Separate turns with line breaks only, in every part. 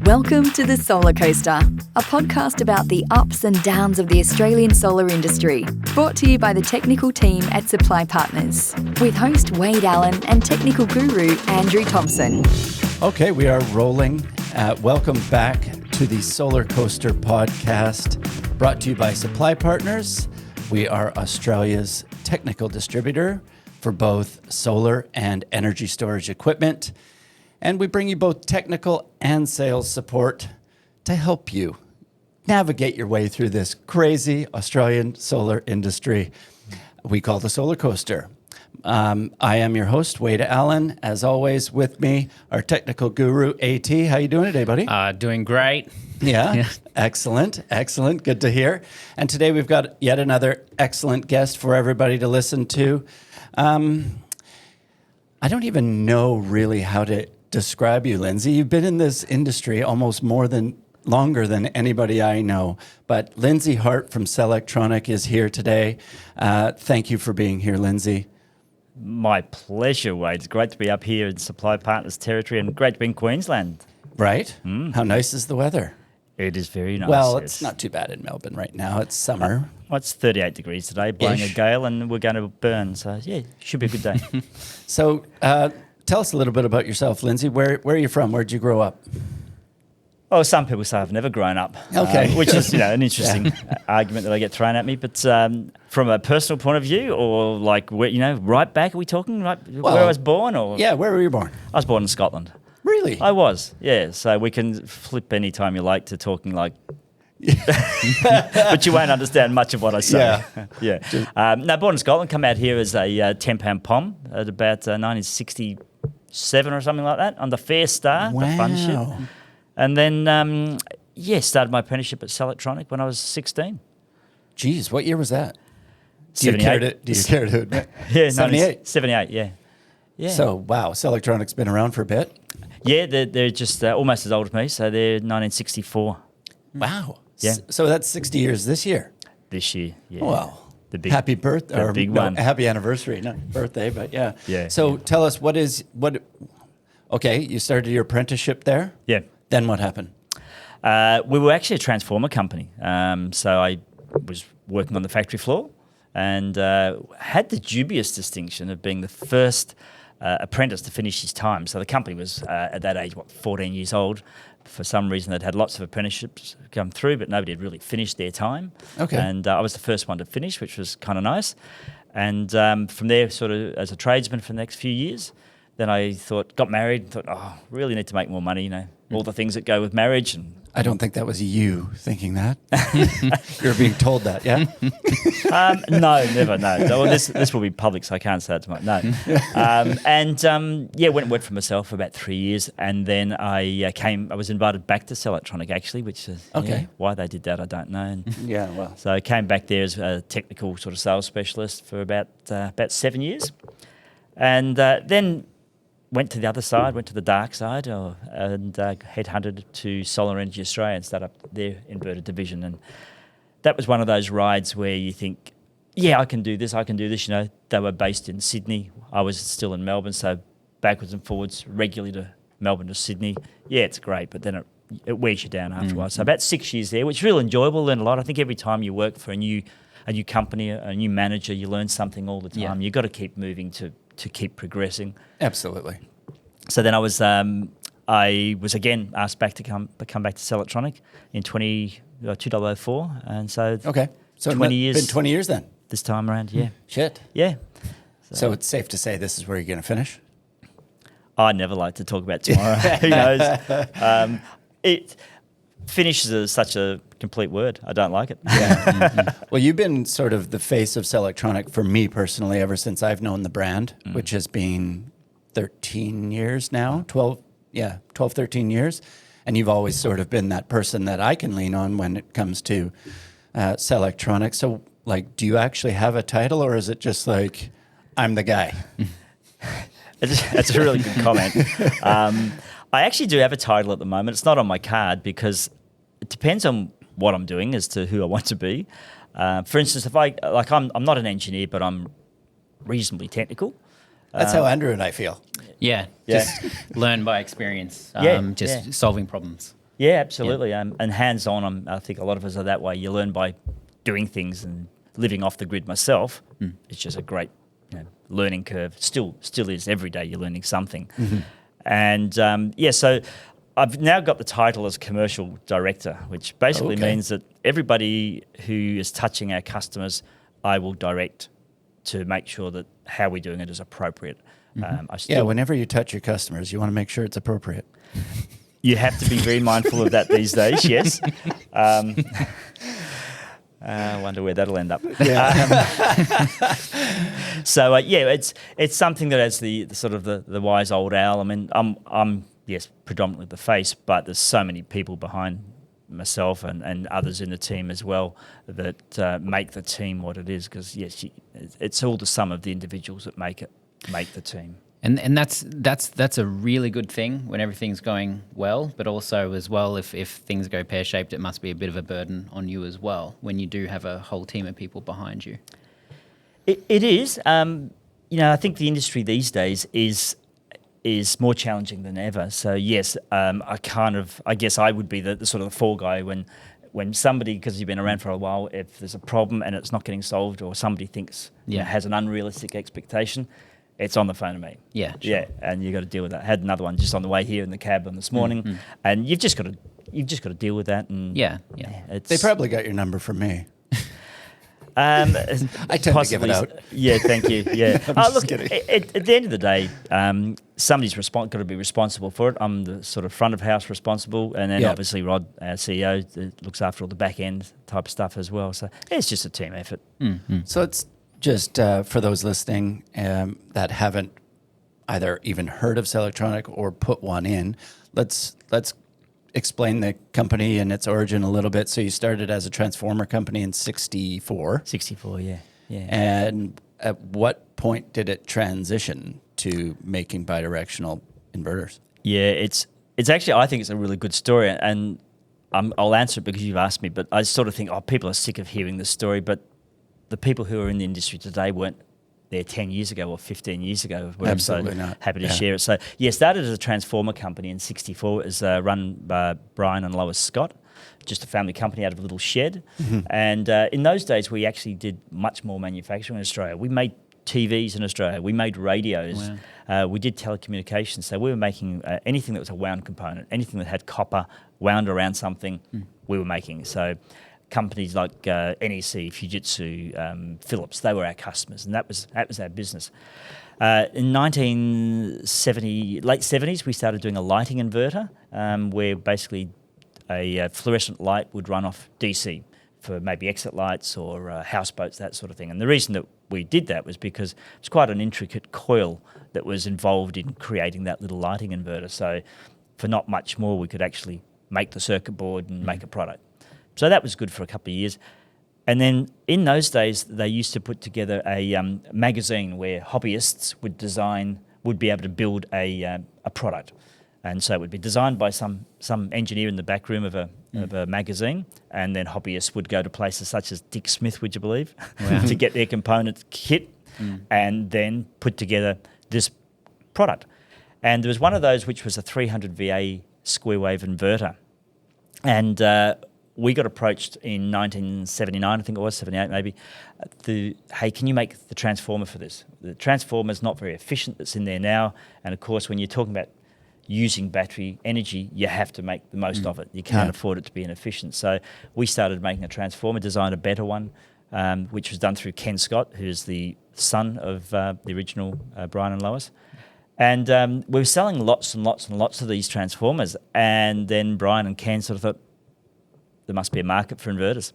Welcome to the Solarcoaster, a podcast about the ups and downs of the Australian solar industry, brought to you by the technical team at Supply Partners, with host Wade Allen and technical guru Andrew Thompson.
Okay, we are rolling. Welcome back to the Solarcoaster podcast, brought to you by Supply Partners. We are Australia's technical distributor for both solar and energy storage equipment. And we bring you both technical and sales support to help you navigate your way through this crazy Australian solar industry we call the Solarcoaster. I am your host, Wade Allen. As always, with me, our technical guru, AT. How you doing today, buddy?
Doing great.
Yeah, excellent. Good to hear. And today we've got yet another excellent guest for everybody to listen to. I don't even know really how to describe you, Lindsay. You've been in this industry almost longer than anybody I know. But Lindsay Hart from Selectronic is here today. Thank you for being here, Lindsay.
My pleasure, Wade. It's great to be up here in Supply Partners territory and great to be in Queensland.
Right? How nice is the weather?
It is very nice.
Well, it's not too bad in Melbourne right now. It's summer.
Well, it's 38 degrees today, blowing a gale, and we're going to burn. So, yeah, should be a good day.
So, tell us a little bit about yourself, Lindsay. Where are you from? Where'd you grow up?
Oh, some people say I've never grown up,
okay.
Which is, an interesting argument that I get thrown at me. But from a personal point of view, or like, right back, are we talking where I was born? Or
yeah, where were you born?
I was born in Scotland.
Really?
I was, yeah. So we can flip any time you like to talking like, but you won't understand much of what I say.
Yeah.
No, born in Scotland, come out here as a £10 POM at about 1967 or something like that on the Fair Star, the fun ship. And then, started my apprenticeship at Selectronic when I was 16.
Geez, what year was that?
78.
Do you care to admit?
Yeah,
78?
78, yeah.
So, wow, Selectronic's been around for a bit?
Yeah, they're just almost as old as me, so they're 1964.
Wow.
Yeah.
So that's 60 years this year?
This year, yeah.
Well,
happy
birthday.
The big one.
Happy anniversary, not birthday, but yeah.
Yeah.
So tell us, okay, you started your apprenticeship there?
Yeah.
Then what happened?
We were actually a transformer company. So I was working on the factory floor and had the dubious distinction of being the first apprentice to finish his time. So the company was, at that age, 14 years old. For some reason, they'd had lots of apprenticeships come through, but nobody had really finished their time.
Okay.
And I was the first one to finish, which was kind of nice. And from there, sort of as a tradesman for the next few years, then I got married, really need to make more money, all the things that go with marriage. And
I don't think that was you thinking that. You're being told that, yeah?
No, never, no. Well, this will be public, so I can't say it too much. No. Went for myself for about 3 years, and then I was invited back to Selectronic, actually, which is why they did that, I don't know. And so I came back there as a technical sort of sales specialist for about 7 years, and then went to the other side, went to the dark side, and headhunted to Solar Energy Australia and started up their inverter division. And that was one of those rides where you think, I can do this. They were based in Sydney. I was still in Melbourne, so backwards and forwards regularly to Melbourne to Sydney. Yeah, it's great, but then it wears you down after a while. So about 6 years there, which is real enjoyable, learn a lot. I think every time you work for a new company, a new manager, you learn something all the time. Yeah. You've got to keep moving to keep progressing.
Absolutely.
So then I was again asked back to come back to Selectronic in 2004, and so 20 years.
Been 20 years then.
This time around, yeah.
Shit.
Yeah.
So it's safe to say this is where you're going to finish.
I never like to talk about tomorrow. Who knows? Finish is such a complete word. I don't like it.
Yeah. Well, you've been sort of the face of Selectronic for me personally ever since I've known the brand, which has been 13 years now, 12, 13 years. And you've always sort of been that person that I can lean on when it comes to Selectronic. So, do you actually have a title, or is it just like, I'm the guy?
That's a really good comment. I actually do have a title at the moment. It's not on my card because it depends on what I'm doing as to who I want to be. For instance, if I'm not an engineer, but I'm reasonably technical.
That's how Andrew and I feel.
Yeah, just learn by experience, solving problems.
Yeah, absolutely. And hands-on, I think a lot of us are that way. You learn by doing things, and living off the grid myself, it's just a great learning curve. Still is. Every day you're learning something. Mm-hmm. And so I've now got the title as commercial director, which basically means that everybody who is touching our customers, I will direct to make sure that how we're doing it is appropriate.
Whenever you touch your customers, you want to make sure it's appropriate.
You have to be very mindful of that these days, yes. I wonder where that'll end up. Yeah. It's something that has the sort of the wise old owl. I mean, I'm predominantly the face, but there's so many people behind myself and others in the team as well that make the team what it is. Because it's all the sum of the individuals that make the team.
And that's a really good thing when everything's going well, but also as well if things go pear-shaped, it must be a bit of a burden on you as well when you do have a whole team of people behind you.
It is. I think the industry these days is more challenging than ever. So yes, I guess I would be the sort of the fall guy when somebody, because you've been around for a while, if there's a problem and it's not getting solved, or somebody thinks has an unrealistic expectation, it's on the phone to me.
Yeah, sure.
Yeah, and you got to deal with that. I had another one just on the way here in the cab this morning, and you've just got to deal with that. And
they probably got your number from me.
I
tend to give it out.
Yeah, thank you. Yeah.
Look,
at the end of the day, somebody's got to be responsible for it. I'm the sort of front of house responsible, and then obviously Rod, our CEO, looks after all the back end type of stuff as well. So it's just a team effort.
Mm-hmm. So it's just for those listening that haven't either even heard of Selectronic or put one in, let's explain the company and its origin a little bit. So you started as a transformer company in 64.
64, yeah.
And at what point did it transition to making bidirectional inverters?
Yeah, it's actually, I think it's a really good story, and I'll answer it because you've asked me, but I sort of think, people are sick of hearing this story, but the people who are in the industry today weren't there 10 years ago or 15 years ago.
Absolutely
so
not.
Happy to share it. So, started as a transformer company in 64. It was run by Brian and Lois Scott, just a family company out of a little shed. Mm-hmm. And in those days, we actually did much more manufacturing in Australia. We made TVs in Australia. We made radios. Wow. We did telecommunications. So we were making anything that was a wound component, anything that had copper wound around something, we were making. So companies like NEC, Fujitsu, Philips, they were our customers, and that was our business. In 1970, late 70s, we started doing a lighting inverter, where basically a fluorescent light would run off DC for maybe exit lights or houseboats, that sort of thing. And the reason that we did that was because it's quite an intricate coil that was involved in creating that little lighting inverter. So for not much more, we could actually make the circuit board and make a product. So that was good for a couple of years. And then in those days, they used to put together a magazine where hobbyists would be able to build a product. And so it would be designed by some engineer in the back room of a magazine, and then hobbyists would go to places such as Dick Smith, would you believe, to get their component kit and then put together this product. And there was one of those which was a 300 VA square wave inverter. And we got approached in 1979, I think it was, 78 maybe, hey, can you make the transformer for this? The transformer's not very efficient that's in there now, and of course when you're talking about using battery energy, you have to make the most of it. You can't afford it to be inefficient. So we started making a transformer, designed a better one, which was done through Ken Scott, who's the son of the original Brian and Lois. And we were selling lots and lots and lots of these transformers, and then Brian and Ken sort of thought, there must be a market for inverters.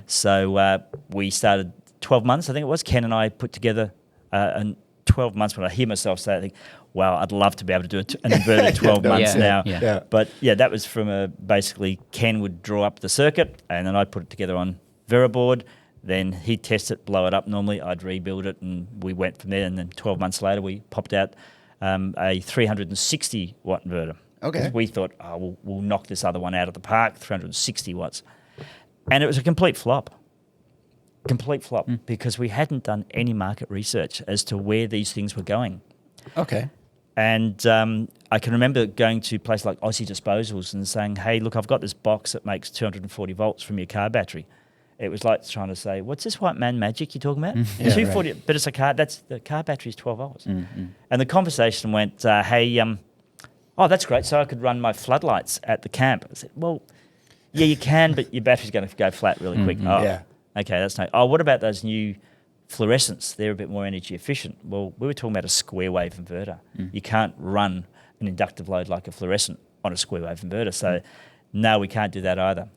So we started 12 months, I think it was. Ken and I put together, and 12 months, when I hear myself say, I think, wow, I'd love to be able to do an inverter 12 months now.
Yeah.
But that was from basically Ken would draw up the circuit, and then I'd put it together on VeriBoard. Then he'd test it, blow it up normally. I'd rebuild it, and we went from there. And then 12 months later, we popped out a 360 watt inverter.
Okay.
We thought, we'll knock this other one out of the park, 360 watts. And it was a complete flop. Because we hadn't done any market research as to where these things were going.
Okay.
And I can remember going to a place like Aussie Disposals and saying, hey, look, I've got this box that makes 240 volts from your car battery. It was like trying to say, what's this white man magic you're talking about? 240, right. But it's the car battery is 12 volts. Mm-hmm. And the conversation went, hey, oh, that's great. So I could run my floodlights at the camp. I said, well, yeah, you can, but your battery's going to go flat really quick. Oh, yeah. Okay, that's no. Oh, what about those new fluorescents? They're a bit more energy efficient. Well, we were talking about a square wave inverter. You can't run an inductive load like a fluorescent on a square wave inverter. So no, we can't do that either.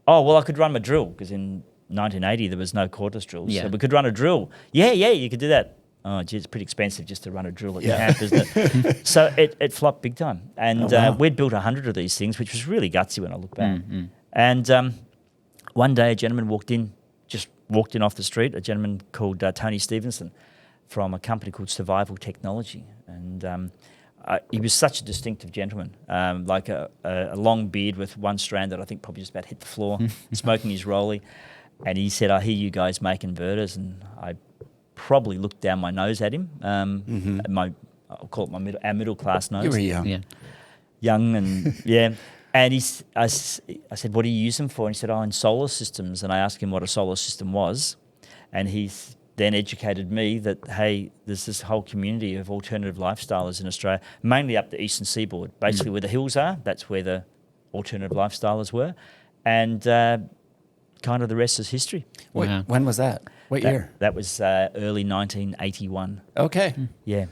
Oh, well, I could run my drill because in 1980 there was no cordless drills. Yeah. So we could run a drill. Yeah, you could do that. Oh, gee, it's pretty expensive just to run a drill at camp, isn't it? So it flopped big time. And we'd built 100 of these things, which was really gutsy when I look back. Mm-hmm. And one day a gentleman walked in off the street, a gentleman called Tony Stevenson from a company called Survival Technology. And he was such a distinctive gentleman, like a long beard with one strand that I think probably just about hit the floor, smoking his rollie. And he said, I hear you guys make inverters. And I probably looked down my nose at him, I'll call it our middle class nose.
You were young.
Yeah. Young and, yeah. And I said, what do you use them for? And he said, in solar systems. And I asked him what a solar system was. And he then educated me that, hey, there's this whole community of alternative lifestylers in Australia, mainly up the eastern seaboard. Basically where the hills are, that's where the alternative lifestylers were. And kind of the rest is history.
Wow. When was that? What year?
That was early 1981.
Okay.
Yeah.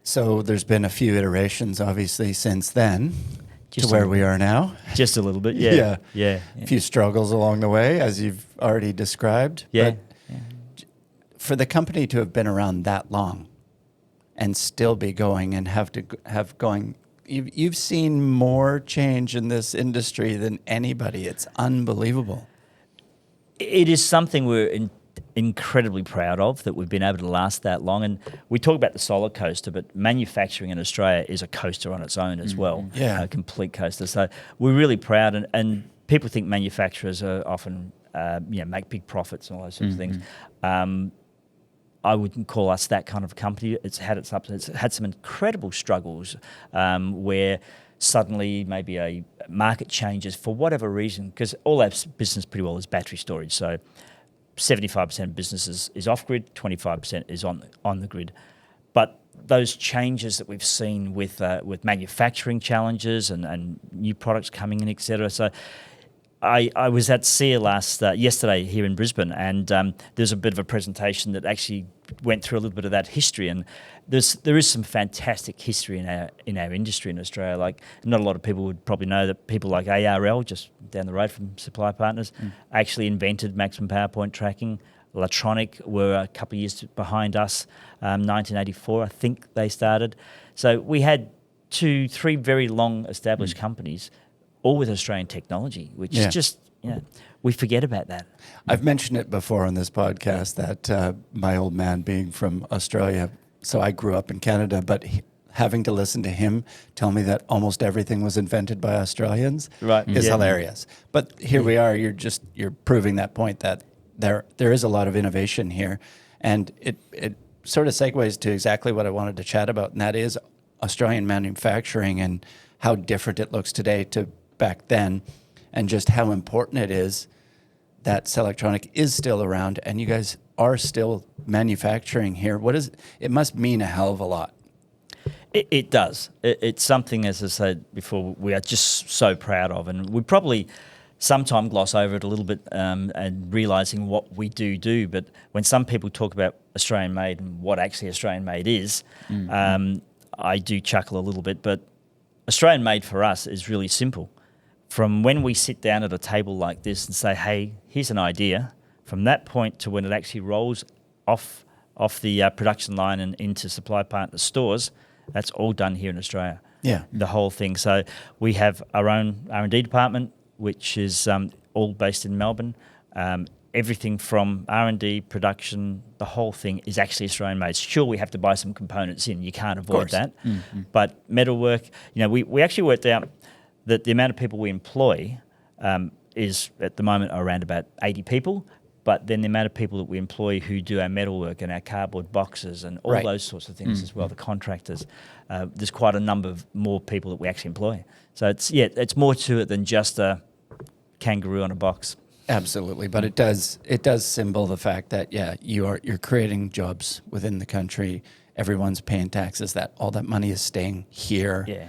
So there's been a few iterations, obviously, since then. To where we are now.
Just a little bit, yeah.
A few struggles along the way, as you've already described.
Yeah.
But for the company to have been around that long and still be going and have going, you've seen more change in this industry than anybody. It's unbelievable.
It is something we're incredibly proud of, that we've been able to last that long. And we talk about the solar coaster, but manufacturing in Australia is a coaster on its own as well.
Yeah.
A complete coaster. So we're really proud, and people think manufacturers are often make big profits and all those sorts of things. I wouldn't call us that kind of a company. It's had some incredible struggles where suddenly maybe a market changes for whatever reason, because all our business pretty well is battery storage. So 75% of business is off-grid, 25% is on the grid. But those changes that we've seen with manufacturing challenges and new products coming in, etc. So I was at SEER yesterday here in Brisbane, and there's a bit of a presentation that actually went through a little bit of that history. And there is some fantastic history in our industry in Australia. Like, not a lot of people would probably know that people like ARL, just down the road from Supply Partners, actually invented maximum power point tracking. Electronic were a couple of years behind us. 1984, I think they started. So we had 2-3 very long established companies, all with Australian technology, which is just, we forget about that.
I've mentioned it before on this podcast that my old man being from Australia, so I grew up in Canada, but having to listen to him tell me that almost everything was invented by Australians is hilarious. But here we are, you're proving that point that there is a lot of innovation here. And it sort of segues to exactly what I wanted to chat about, and that is Australian manufacturing and how different it looks today to back then, and just how important it is that Selectronic is still around and you guys are still manufacturing here. It must mean a hell of a lot.
It does. It's something, as I said before, we are just so proud of, and we probably sometimes gloss over it a little bit and realising what we do. But when some people talk about Australian made and what actually Australian made is, I do chuckle a little bit. But Australian made for us is really simple. From when we sit down at a table like this and say, hey, here's an idea, from that point to when it actually rolls off the production line and into supply partner stores, that's all done here in Australia.
Yeah.
The whole thing. So we have our own R&D department, which is all based in Melbourne. Everything from R&D, production, the whole thing is actually Australian made. Sure, we have to buy some components in. You can't avoid that. But metalwork, we actually worked out that the amount of people we employ is at the moment around about 80 people. but then the amount of people that we employ who do our metalwork and our cardboard boxes and all those sorts of things as well, the contractors, there's quite a number of more people that we actually employ. So it's more to it than just a kangaroo on a box.
Absolutely, but it does symbol the fact that you're creating jobs within the country. Everyone's paying taxes. That all that money is staying here.
Yeah.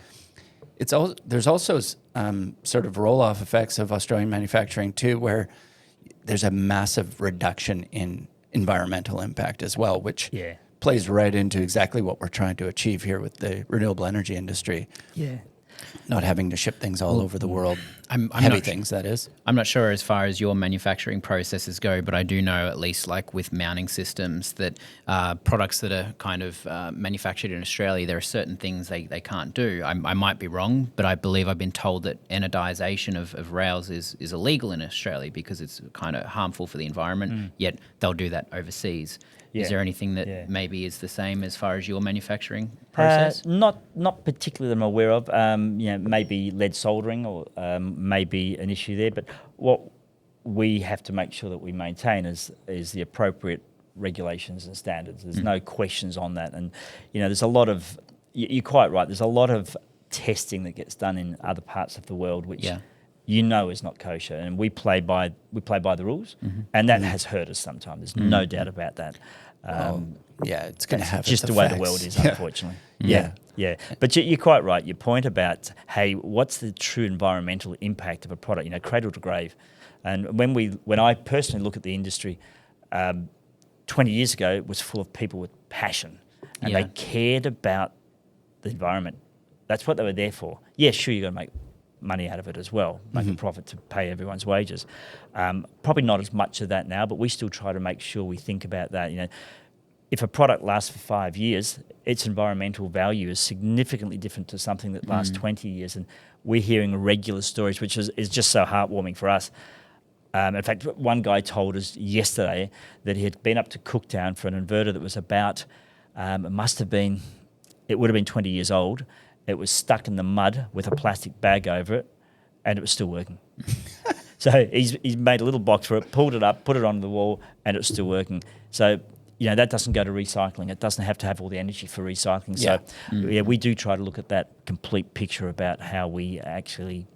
There's also sort of roll-off effects of Australian manufacturing too, where there's a massive reduction in environmental impact as well, which plays right into exactly what we're trying to achieve here with the renewable energy industry.
Yeah.
Not having to ship things all over the world.
Heavy
things, that is.
I'm not sure as far as your manufacturing processes go, but I do know, at least like with mounting systems, that products that are kind of manufactured in Australia, there are certain things they can't do. I might be wrong, but I believe I've been told that anodization of rails is illegal in Australia because it's kind of harmful for the environment, yet they'll do that overseas. Is there anything that maybe is the same as far as your manufacturing process?
Not particularly that I'm aware of. Maybe lead soldering or maybe an issue there. But what we have to make sure that we maintain is the appropriate regulations and standards. There's no questions on that. And, there's a lot of, you're quite right, there's a lot of testing that gets done in other parts of the world, which is not kosher. And we play by the rules. And that has hurt us sometimes. There's no doubt about that.
It's going to have
just the way the world is, unfortunately. Yeah. But you're quite right. Your point about, hey, what's the true environmental impact of a product? Cradle to grave. And when I personally look at the industry, 20 years ago, it was full of people with passion, and they cared about the environment. That's what they were there for. Yeah, sure, you're going to make money out of it as well, make a profit to pay everyone's wages. Probably not as much of that now, but we still try to make sure we think about that. If a product lasts for 5 years, its environmental value is significantly different to something that lasts 20 years. And we're hearing regular stories, which is just so heartwarming for us. In fact, one guy told us yesterday that he had been up to Cooktown for an inverter that was about, it would have been 20 years old. It was stuck in the mud with a plastic bag over it, and it was still working. So he's made a little box for it, pulled it up, put it on the wall, and it's still working. So, that doesn't go to recycling. It doesn't have to have all the energy for recycling. So, we do try to look at that complete picture about how we actually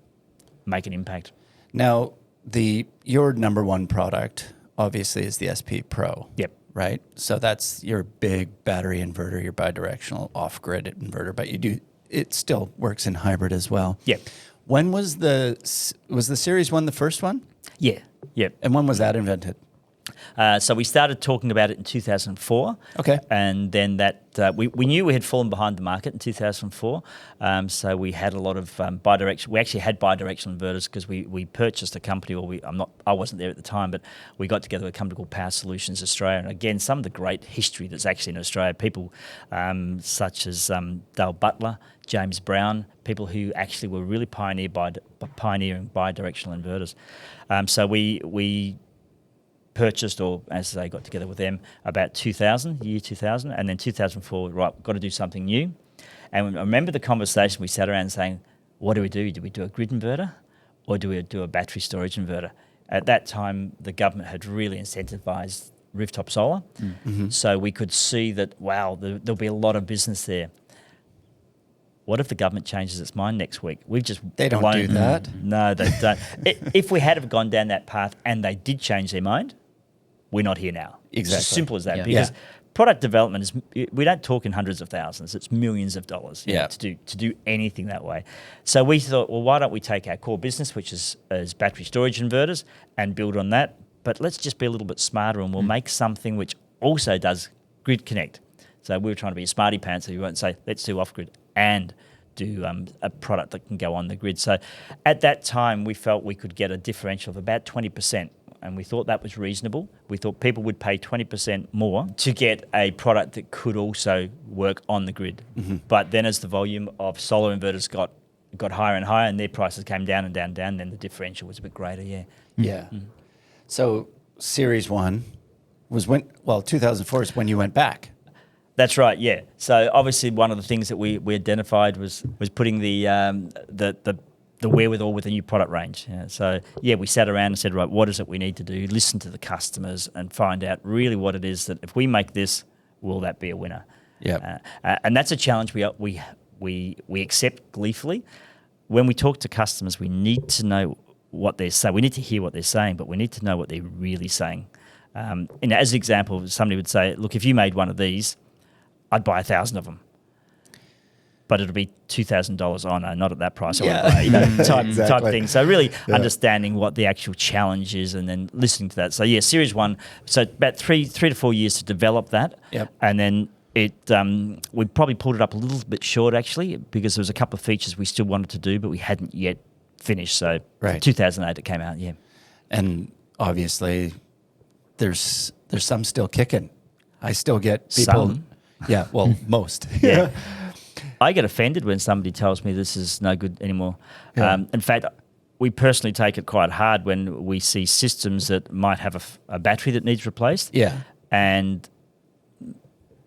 make an impact.
Now, your number one product, obviously, is the SP Pro.
Yep.
Right? So that's your big battery inverter, your bidirectional off-grid inverter, but it still works in hybrid as well.
Yep.
When was the Series 1 the first one?
Yeah. Yep.
And when was that invented?
So we started talking about it in 2004.
Okay.
And then we knew we had fallen behind the market in 2004. So we had a lot of bidirectional. We actually had bidirectional inverters because we purchased a company, I wasn't there at the time, but we got together with a company called Power Solutions Australia. And again, some of the great history that's actually in Australia, people such as Dale Butler, James Brown, people who actually were really pioneering bidirectional inverters. So we purchased, or as they got together with them, about year 2000, and then 2004, right, we've got to do something new. And I remember the conversation, we sat around saying, what do we do? Do we do a grid inverter, or do we do a battery storage inverter? At that time, the government had really incentivized rooftop solar, so we could see that, wow, there'll be a lot of business there. What if the government changes its mind next week?
They don't do that.
No, they don't. If we had have gone down that path and they did change their mind, we're not here now.
Exactly.
It's as simple as that.
Yeah.
Because product development we don't talk in hundreds of thousands. It's millions of dollars to do anything that way. So we thought, well, why don't we take our core business, which is battery storage inverters, and build on that? But let's just be a little bit smarter, and we'll make something which also does grid connect. So we were trying to be a smarty pants, so you won't say, let's do off-grid and do a product that can go on the grid. So at that time, we felt we could get a differential of about 20%, and we thought that was reasonable. We thought people would pay 20% more to get a product that could also work on the grid. But then as the volume of solar inverters got higher and higher, and their prices came down and down and down, then the differential was a bit greater,
Yeah. So Series 1 was 2004 is when you went back.
That's right, yeah. So obviously one of the things that we identified was putting the the wherewithal with a new product range. So we sat around and said, right, what is it we need to do? Listen to the customers and find out really what it is that if we make this, will that be a winner?
Yeah,
and that's a challenge we accept gleefully. When we talk to customers, we need to know what they're saying. We need to hear what they're saying, but we need to know what they're really saying. And as an example, somebody would say, look, if you made one of these, I'd buy 1,000 of them. But it'll be $2,000. Oh no, not at that price. Type thing. So really understanding what the actual challenge is, and then listening to that. So Series 1. So about three to 4 years to develop that, and then it we probably pulled it up a little bit short actually, because there was a couple of features we still wanted to do, but we hadn't yet finished. So 2008 it came out. Yeah,
and obviously there's some still kicking. I still get people.
Some.
Yeah, well, most.
Yeah. I get offended when somebody tells me this is no good anymore.
Yeah.
In fact, we personally take it quite hard when we see systems that might have a battery that needs replaced.
Yeah.
And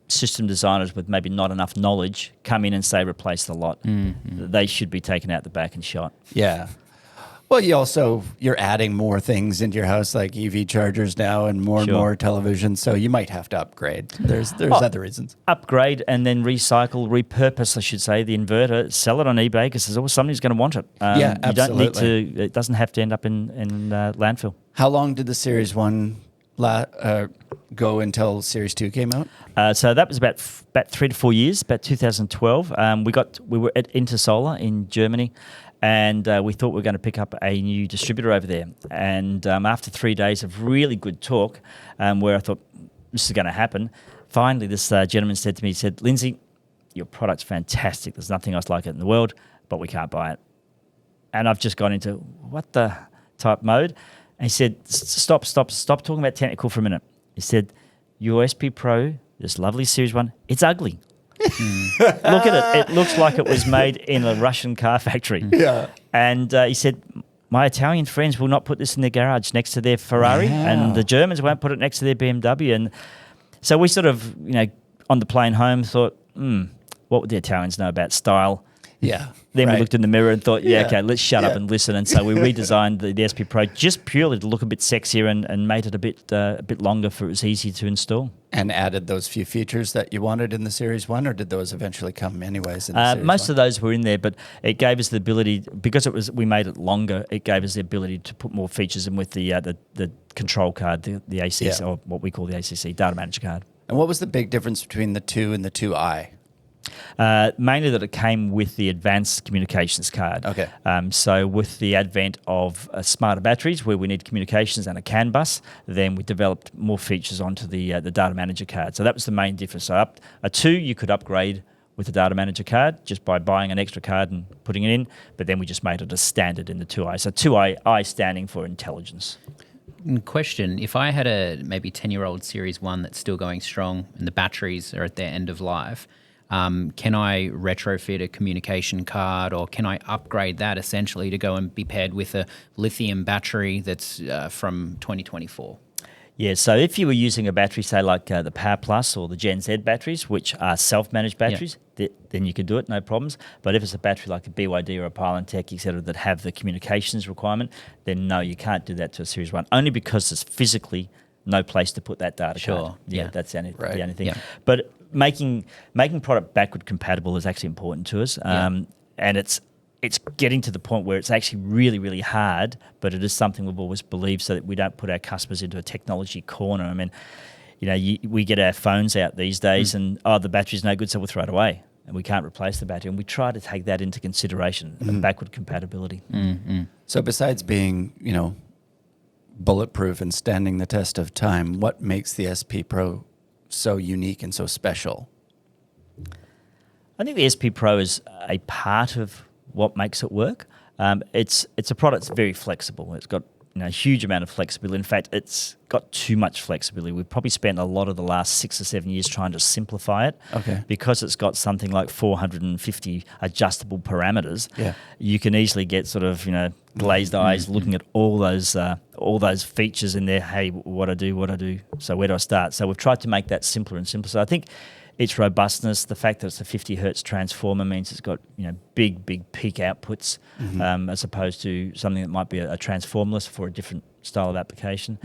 system designers with maybe not enough knowledge come in and say replace the lot. Mm-hmm. They should be taken out the back and shot.
Yeah. Well, you're adding more things into your house, like EV chargers now and more televisions, so you might have to upgrade. There's other reasons. Upgrade
and then recycle, repurpose, I should say, the inverter, sell it on eBay, because there's always somebody who's going to want it.
Absolutely.
You don't need to, it doesn't have to end up in landfill.
How long did the Series 1 go until Series 2 came out?
So that was about 3 to 4 years, about 2012. We were at Intersolar in Germany, and we thought we were going to pick up a new distributor over there. And after 3 days of really good talk, where I thought this is going to happen, finally this gentleman said to me, he said, Lindsay, your product's fantastic. There's nothing else like it in the world, but we can't buy it. And I've just gone into what the type mode. And he said, stop talking about technical for a minute. He said, your SP Pro, this lovely Series 1, it's ugly. Look at it. It looks like it was made in a Russian car factory.
Yeah.
And he said, my Italian friends will not put this in their garage next to their Ferrari, and the Germans won't put it next to their BMW. And so we sort of, on the plane home thought, what would the Italians know about style?
Yeah.
Then we looked in the mirror and thought, okay, let's shut up and listen. And so we redesigned the SP Pro just purely to look a bit sexier and made it a bit longer for it was easy to install.
And added those few features that you wanted in the Series 1, or did those eventually come anyways in the Series
most
1?
of those were in there, but it gave us the ability, because we made it longer, it gave us the ability to put more features in with the control card, the ACC, or what we call the ACC, data manager card.
And what was the big difference between the 2 and the 2i?
Mainly that it came with the advanced communications card.
Okay.
So with the advent of smarter batteries, where we need communications and a CAN bus, then we developed more features onto the data manager card. So that was the main difference. So a 2 you could upgrade with the data manager card just by buying an extra card and putting it in, but then we just made it a standard in the 2i. So 2i standing for intelligence.
Question, if I had a maybe 10-year-old Series 1 that's still going strong and the batteries are at their end of life, can I retrofit a communication card, or can I upgrade that essentially to go and be paired with a lithium battery that's from 2024?
Yeah, so if you were using a battery, say like the Power Plus or the Gen Z batteries, which are self-managed batteries, then you can do it, no problems. But if it's a battery like a BYD or a Pylon-Tech, et cetera, that have the communications requirement, then no, you can't do that to a Series 1, only because there's physically no place to put that data card. Yeah, that's the only thing. Yeah. But making product backward compatible is actually important to us, and it's getting to the point where it's actually really, really hard, but it is something we've always believed, so that we don't put our customers into a technology corner. I mean, we get our phones out these days and, the battery's no good, so we'll throw it away, and we can't replace the battery. And we try to take that into consideration, backward compatibility.
Mm-hmm. So besides being, bulletproof and standing the test of time, what makes the SP Pro so unique and so special?
I think the SP Pro is a part of what makes it work. It's a product that's very flexible. It's got a huge amount of flexibility. In fact, it's got too much flexibility. We've probably spent a lot of the last 6 or 7 years trying to simplify it.
Okay. Because
it's got something like 450 adjustable parameters. Yeah. You can easily get sort of glazed eyes looking at all those features in there. Hey, what I do. So where do I start? So we've tried to make that simpler and simpler. So I think its robustness, the fact that it's a 50 hertz transformer means it's got big peak outputs, as opposed to something that might be a transformerless for a different style of application.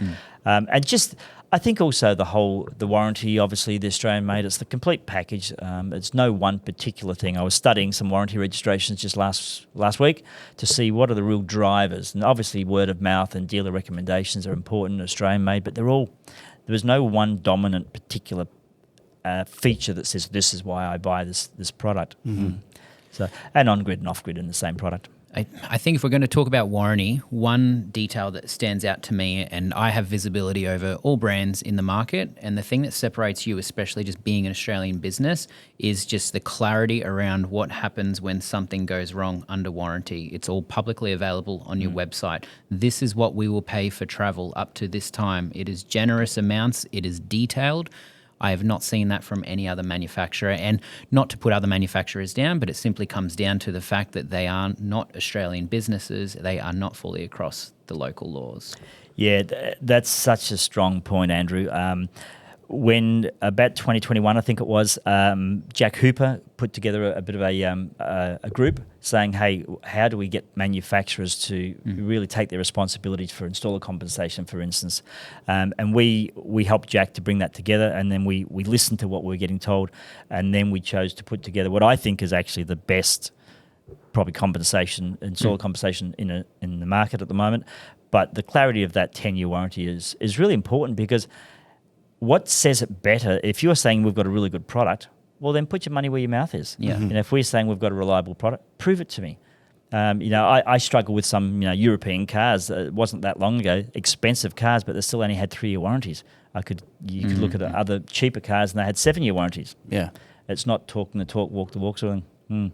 And just, I think also the warranty, obviously the Australian made, it's the complete package. It's no one particular thing. I was studying some warranty registrations just last week to see what are the real drivers. And obviously word of mouth and dealer recommendations are important, Australian made, but there was no one dominant particular feature that says this is why I buy this product. So, and on-grid and off-grid in the same product.
I think if we're going to talk about warranty, one detail that stands out to me, and I have visibility over all brands in the market, and the thing that separates you, especially just being an Australian business, is just the clarity around what happens when something goes wrong under warranty. It's all publicly available on your website. This is what we will pay for travel up to this time. It is generous amounts. It is detailed. I have not seen that from any other manufacturer, and not to put other manufacturers down, but it simply comes down to the fact that they are not Australian businesses. They are not fully across the local laws.
Yeah, that's such a strong point, Andrew. When about 2021, I think it was, Jack Hooper put together a bit of a group saying, hey, how do we get manufacturers to really take their responsibilities for installer compensation, for instance? And we helped Jack to bring that together, and then we listened to what we were getting told, and then we chose to put together what I think is actually the best probably compensation, installer compensation in the market at the moment. But the clarity of that 10-year warranty is really important, because what says it better? If you're saying we've got a really good product, well, then put your money where your mouth is.
Yeah.
If we're saying we've got a reliable product, prove it to me. I struggle with some European cars. It wasn't that long ago, expensive cars, but they still only had 3-year warranties. You could look at other cheaper cars and they had 7-year warranties.
Yeah,
it's not talking the talk, walk the walk sort of thing.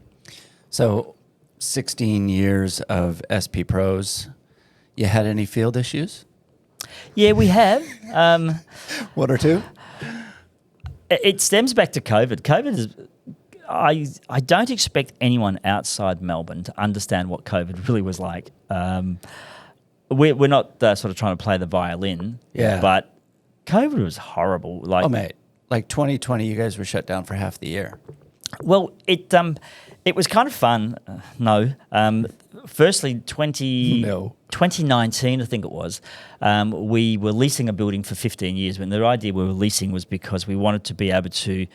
So, 16 years of SP Pros. You had any field issues?
Yeah, we have.
One or two?
It stems back to COVID. COVID is... I don't expect anyone outside Melbourne to understand what COVID really was like. We're not sort of trying to play the violin, but COVID was horrible.
Mate, like 2020, you guys were shut down for half the year.
Well, it was kind of fun. Firstly, 2019, I think it was, we were leasing a building for 15 years. When the idea we were leasing was because we wanted to be able to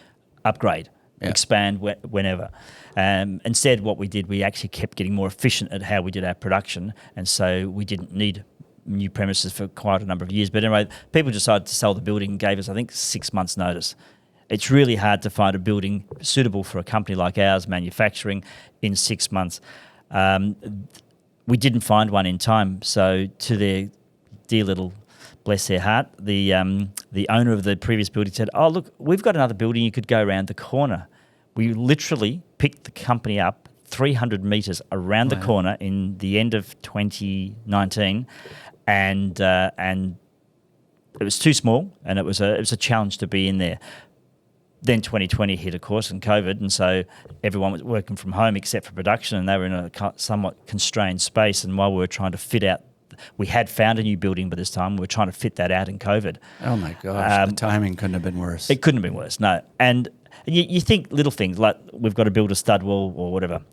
upgrade, expand whenever. Instead, what we did, we actually kept getting more efficient at how we did our production, and so we didn't need new premises for quite a number of years. But anyway, people decided to sell the building and gave us, I think, 6 months' notice. It's really hard to find a building suitable for a company like ours, manufacturing, in 6 months. We didn't find one in time, so to their dear little, bless their heart, the owner of the previous building said, "Oh, look, we've got another building, you could go around the corner." We literally picked the company up 300 metres around the corner in the end of 2019, and it was too small, and it was a challenge to be in there. Then 2020 hit, of course, and COVID, and so everyone was working from home except for production, and they were in a somewhat constrained space. And while we were trying to fit out, we had found a new building by this time, we were trying to fit that out in COVID.
Oh my gosh, the timing couldn't have been worse.
It couldn't have been worse, no. And you think little things like we've got to build a stud wall or whatever.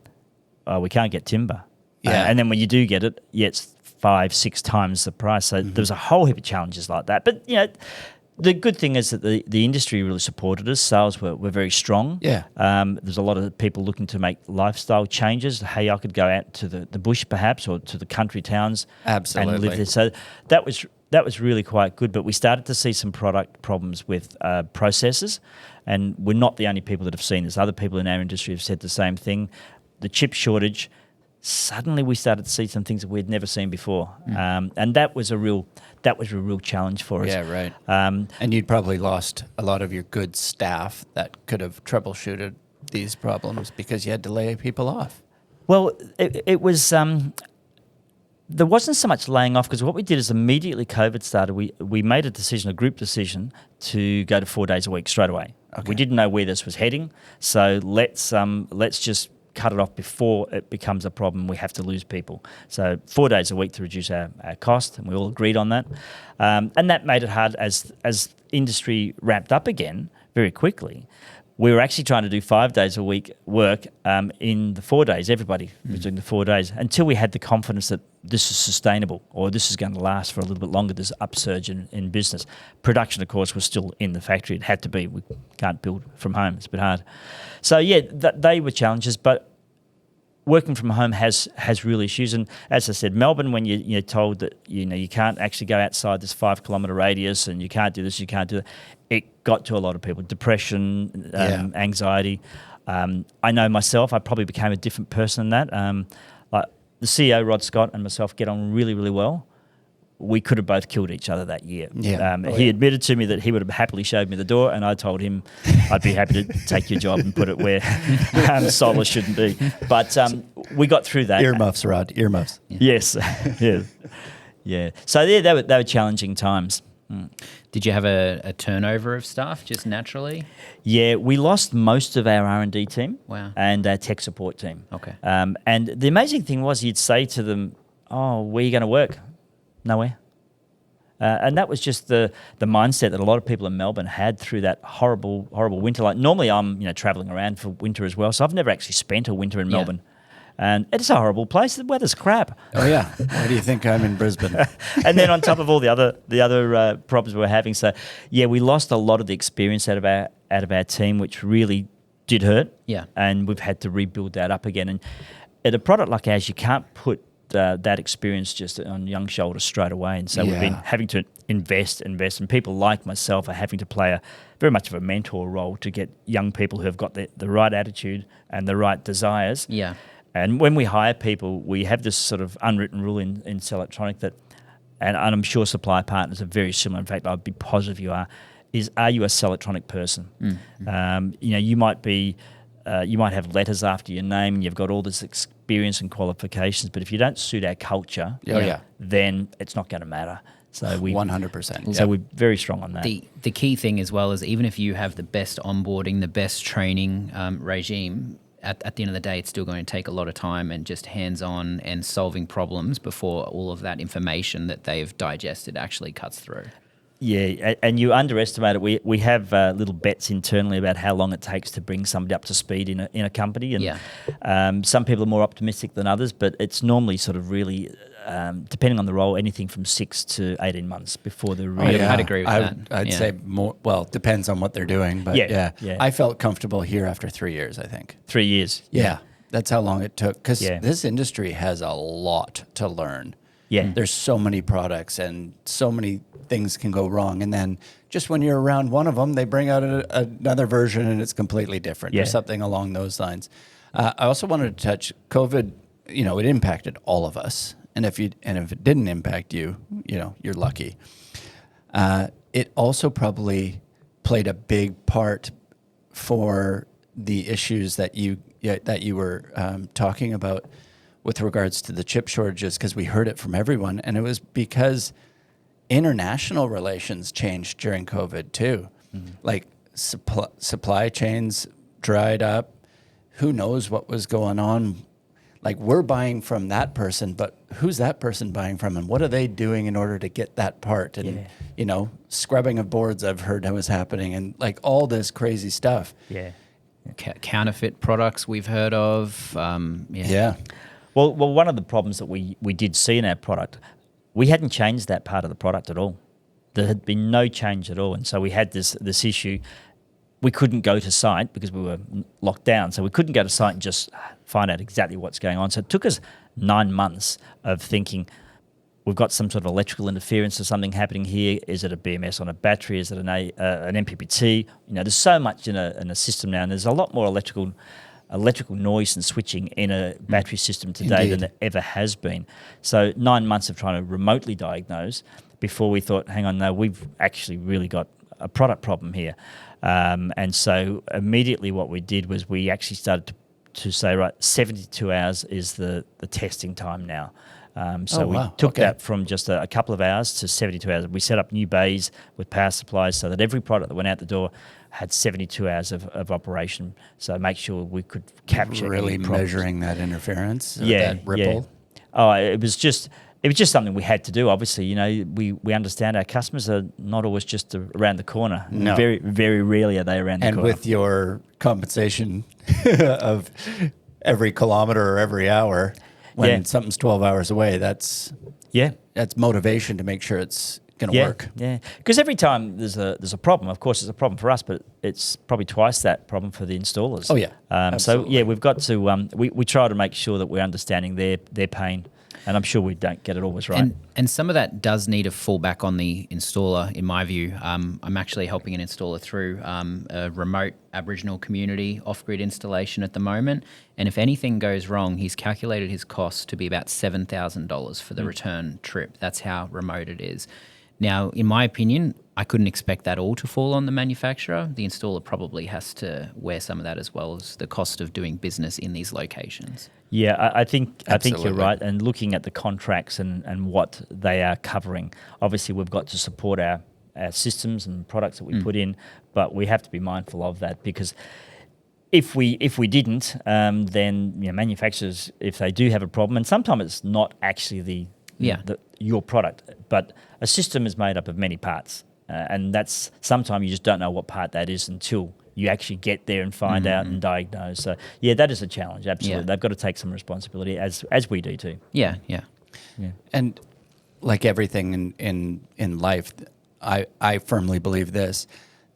We can't get timber.
Yeah.
And then when you do get it, it's 5-6 times the price. So there was a whole heap of challenges like that. But, the good thing is that the industry really supported us. Sales were very strong.
Yeah.
There's a lot of people looking to make lifestyle changes. Hey, I could go out to the bush perhaps, or to the country towns.
Absolutely.
And live there. So that was really quite good. But we started to see some product problems with processors, and we're not the only people that have seen this. Other people in our industry have said the same thing. The chip shortage. Suddenly we started to see some things that we'd never seen before, and that was a real challenge for us.
Yeah, right. And you'd probably lost a lot of your good staff that could have troubleshooted these problems because you had to lay people off.
Well, it was there wasn't so much laying off, because what we did is immediately COVID started, we made a group decision to go to 4 days a week straight away. Okay. We didn't know where this was heading, so let's just cut it off before it becomes a problem. We have to lose people. So 4 days a week to reduce our cost, and we all agreed on that. And that made it hard as industry ramped up again very quickly. we were actually trying to do 5 days a week work in the 4 days. Everybody was doing the 4 days until we had the confidence that this is sustainable or this is going to last for a little bit longer, this upsurge in business. Production, of course, was still in the factory. It had to be. We can't build from home. It's a bit hard. So, yeah, they were challenges, but working from home has real issues. And as I said, Melbourne, when you're told that, you can't actually go outside this 5 kilometre radius and you can't do this, you can't do that, it got to a lot of people. Depression, anxiety. I know myself, I probably became a different person than that. Like the CEO, Rod Scott, and myself get on really, really well. We could have both killed each other that year. He admitted to me that he would have happily showed me the door, and I told him I'd be happy to take your job and put it where solar shouldn't be. But we got through that.
Earmuffs, Rod, earmuffs.
Yes, yeah. So they were challenging times.
Did you have a turnover of staff just naturally?
Yeah, we lost most of our R&D team.
Wow.
And our tech support team.
Okay.
And the amazing thing was you'd say to them, "Oh, where are you going to work?" Nowhere. And that was just the mindset that a lot of people in Melbourne had through that horrible winter. Like normally I'm travelling around for winter as well, so I've never actually spent a winter in Melbourne. And it's a horrible place. The weather's crap.
Oh yeah. Why do you think I'm in Brisbane?
And then on top of all the other problems we were having, so yeah, we lost a lot of the experience out of our team, which really did hurt.
Yeah.
And we've had to rebuild that up again. And at a product like ours, you can't put that experience just on young shoulders straight away. And so we've been having to invest, and people like myself are having to play very much of a mentor role to get young people who have got the right attitude and the right desires.
Yeah.
And when we hire people, we have this sort of unwritten rule in Selectronic that, and I'm sure supply partners are very similar. In fact, I'd be positive you are you a Selectronic person? Mm-hmm. You might be, you might have letters after your name and you've got all this experience and qualifications, but if you don't suit our culture, then it's not going to matter. So
100%.
So we're very strong on that.
The key thing as well is even if you have the best onboarding, the best training regime, at the end of the day, it's still going to take a lot of time and just hands-on and solving problems before all of that information that they've digested actually cuts through.
Yeah, and you underestimate it. We have little bets internally about how long it takes to bring somebody up to speed in a company. And some people are more optimistic than others, but it's normally sort of really, depending on the role, anything from 6 to 18 months before they're really...
I'd agree with that.
I'd say more, well, depends on what they're doing. But yeah. I felt comfortable here after 3 years, I think.
3 years.
Yeah. That's how long it took. Because this industry has a lot to learn.
Yeah.
There's so many products and so many things can go wrong. And then just when you're around one of them, they bring out another version and it's completely different or something along those lines. I also wanted to touch COVID, it impacted all of us. And if it didn't impact you, you're lucky. It also probably played a big part for the issues that you were talking about with regards to the chip shortages, because we heard it from everyone, and it was because international relations changed during COVID too. Mm-hmm. Like supply chains dried up. Who knows what was going on? Like we're buying from that person, but who's that person buying from, and what are they doing in order to get that part? And scrubbing of boards I've heard that was happening, and like all this crazy stuff.
Yeah,
counterfeit products we've heard of.
Well, one of the problems that we did see in our product, we hadn't changed that part of the product at all. There had been no change at all, and so we had this issue. We couldn't go to site because we were locked down, so we couldn't go to site and just find out exactly what's going on. So it took us 9 months of thinking, we've got some sort of electrical interference or something happening here. Is it a BMS on a battery? Is it an MPPT? There's so much in a system now, and there's a lot more electrical noise and switching in a battery system today than there ever has been. So 9 months of trying to remotely diagnose before we thought, hang on, no, we've actually really got a product problem here. And so immediately what we did was we actually started to say, right, 72 hours is the testing time now. We took that from just a couple of hours to 72 hours. We set up new bays with power supplies so that every product that went out the door had 72 hours of operation. So make sure we could capture
really
any problems.
Measuring that interference, that ripple.
Oh, it was just it was just something we had to do. Obviously, you know, we understand our customers are not always just around the corner.
No.
Very, very rarely are they around the corner.
And with your compensation of every kilometer or every hour, when something's 12 hours away, that's motivation to make sure it's going to work.
Yeah, because every time there's a problem, of course, it's a problem for us, but it's probably twice that problem for the installers.
Oh, yeah.
So, we've got to, we try to make sure that we're understanding their pain. And I'm sure we don't get it always right.
And some of that does need to fall back on the installer, in my view. I'm actually helping an installer through a remote Aboriginal community off-grid installation at the moment. And if anything goes wrong, he's calculated his costs to be about $7,000 for the return trip. That's how remote it is. Now, in my opinion, I couldn't expect that all to fall on the manufacturer. The installer probably has to wear some of that, as well as the cost of doing business in these locations.
Yeah, I think you're right. And looking at the contracts and what they are covering, obviously we've got to support our systems and products that we put in, but we have to be mindful of that, because if we didn't, then manufacturers, if they do have a problem, and sometimes it's not actually your product, but a system is made up of many parts, and that's sometimes you just don't know what part that is until you actually get there and find out and diagnose. So that is a challenge. Absolutely, they've got to take some responsibility, as we do too.
Yeah.
And like everything in life, I firmly believe this: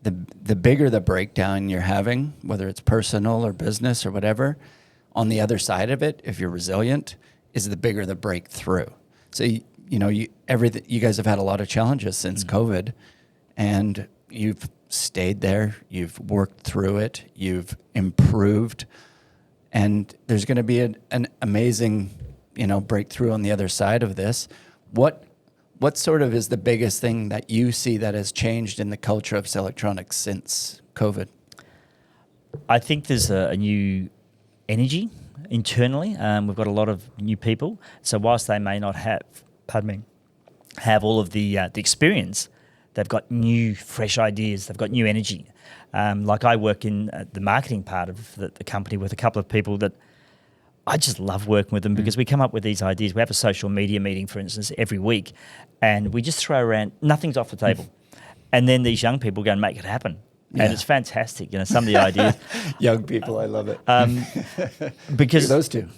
the bigger the breakdown you're having, whether it's personal or business or whatever, on the other side of it, if you're resilient, is the bigger the breakthrough. So you guys have had a lot of challenges since COVID, and you've stayed there, you've worked through it, you've improved, and there's going to be an amazing, breakthrough on the other side of this. What sort of is the biggest thing that you see that has changed in the culture of Selectronic since COVID?
I think there's a new energy internally. We've got a lot of new people, so whilst they may not have all of the experience, they've got new, fresh ideas. They've got new energy. Like I work in the marketing part of the company with a couple of people that I just love working with them, because we come up with these ideas. We have a social media meeting, for instance, every week, and we just throw around, nothing's off the table. And then these young people go and make it happen. Yeah. And it's fantastic, some of the ideas.
Young people, I love it.
Because
those two.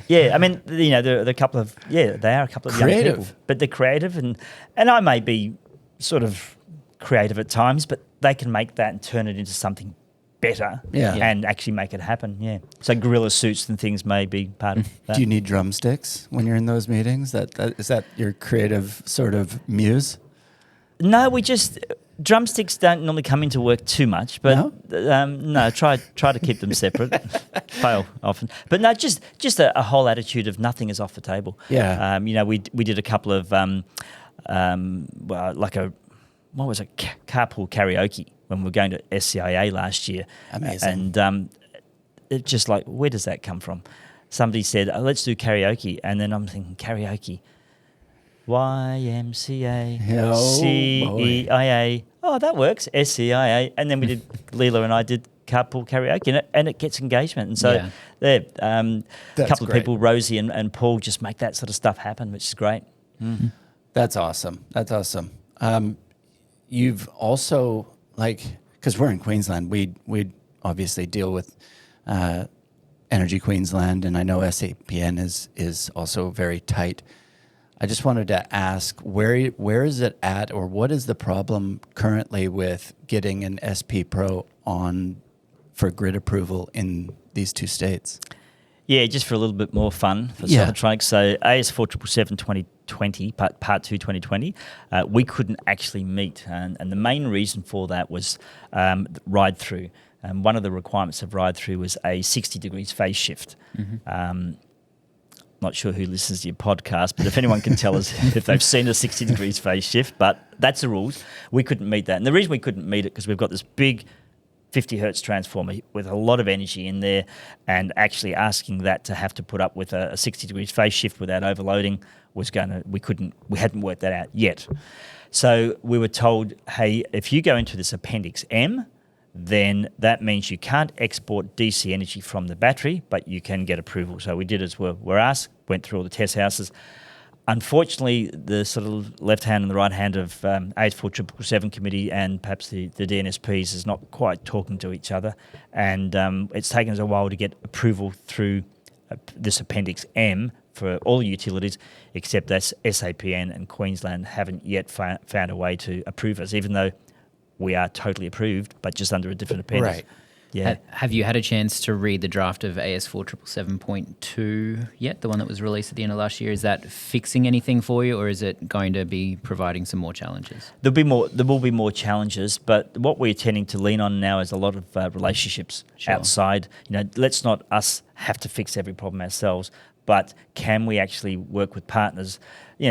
I mean, they're a couple of, they are a couple of
creative
young people, but they're creative, and I may be sort of creative at times, but they can make that and turn it into something better and actually make it happen. Yeah. So gorilla suits and things may be part of that.
Do you need drumsticks when you're in those meetings? Is that your creative sort of muse?
No, drumsticks don't normally come into work too much, but no, try to keep them separate. Fail often, but no, just a whole attitude of nothing is off the table.
Yeah.
We did a couple of carpool karaoke when we were going to SCIA last year.
Amazing.
And it's just like, where does that come from? Somebody said, let's do karaoke, and then I'm thinking, karaoke. YMCA, CEIA. Oh, that works. SCIA. And then we did, Leela and I did carpool karaoke, and it gets engagement. And so a couple of people, Rosie and Paul, just make that sort of stuff happen, which is great.
Mm-hmm. That's awesome. You've also, because we're in Queensland, we obviously deal with Energy Queensland, and I know SAPN is also very tight. I just wanted to ask, where is it at, or what is the problem currently with getting an SP Pro on for grid approval in these two states?
Yeah, just for a little bit more fun for Selectronic. So AS 4777 2020, Part 2 2020, we couldn't actually meet. And the main reason for that was ride-through. One of the requirements of ride-through was a 60 degrees phase shift. Mm-hmm. Not sure who listens to your podcast, but if anyone can tell us if they've seen a 60 degrees phase shift, but that's the rules. We couldn't meet that. And the reason we couldn't meet it, because we've got this big 50 hertz transformer with a lot of energy in there, and actually asking that to have to put up with a 60 degrees phase shift without overloading we hadn't worked that out yet. So we were told, hey, if you go into this Appendix M, then that means you can't export DC energy from the battery, but you can get approval. So we did as we're asked, went through all the test houses. Unfortunately, the sort of left hand and the right hand of AS4777 committee and perhaps the DNSPs is not quite talking to each other, and it's taken us a while to get approval through this Appendix M for all utilities, except that SAPN and Queensland haven't yet found a way to approve us, even though we are totally approved, but just under a different appendix.
Right.
Yeah.
Have you had a chance to read the draft of AS4777.2 yet, the one that was released at the end of last year? Is that fixing anything for you, or is it going to be providing some more challenges?
There will be more challenges, but what we're tending to lean on now is a lot of relationships outside. Let's not us have to fix every problem ourselves, but can we actually work with partners,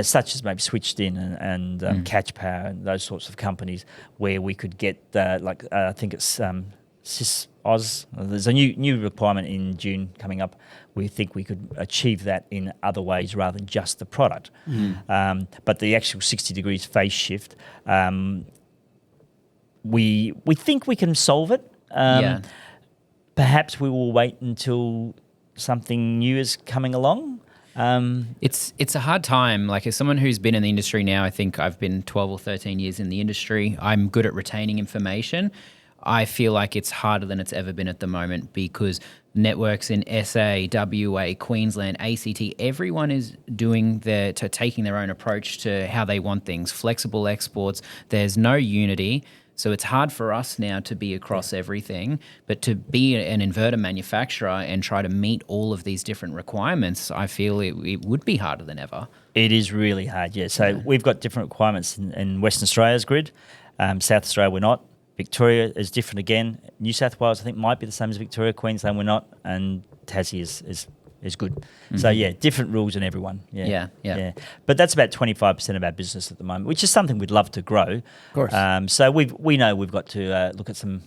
such as maybe Switched In and Catch Power and those sorts of companies, where we could get I think it's sysOS. There's a new requirement in June coming up. We think we could achieve that in other ways rather than just the product. But the actual 60 degrees phase shift, we think we can solve it. Perhaps we will wait until something new is coming along.
It's a hard time. Like, as someone who's been in the industry now, I think I've been 12 or 13 years in the industry. I'm good at retaining information. I feel like it's harder than it's ever been at the moment, because networks in SA, WA, Queensland, ACT, everyone is taking their own approach to how they want things. Flexible exports. There's no unity. So it's hard for us now to be across everything, but to be an inverter manufacturer and try to meet all of these different requirements, I feel it would be harder than ever.
It is really hard, yeah. So we've got different requirements in Western Australia's grid. South Australia, we're not. Victoria is different again. New South Wales, I think, might be the same as Victoria. Queensland, we're not. And Tassie is good. Mm-hmm. So, different rules in everyone. Yeah. But that's about 25% of our business at the moment, which is something we'd love to grow.
Of course.
So we know we've got to look at some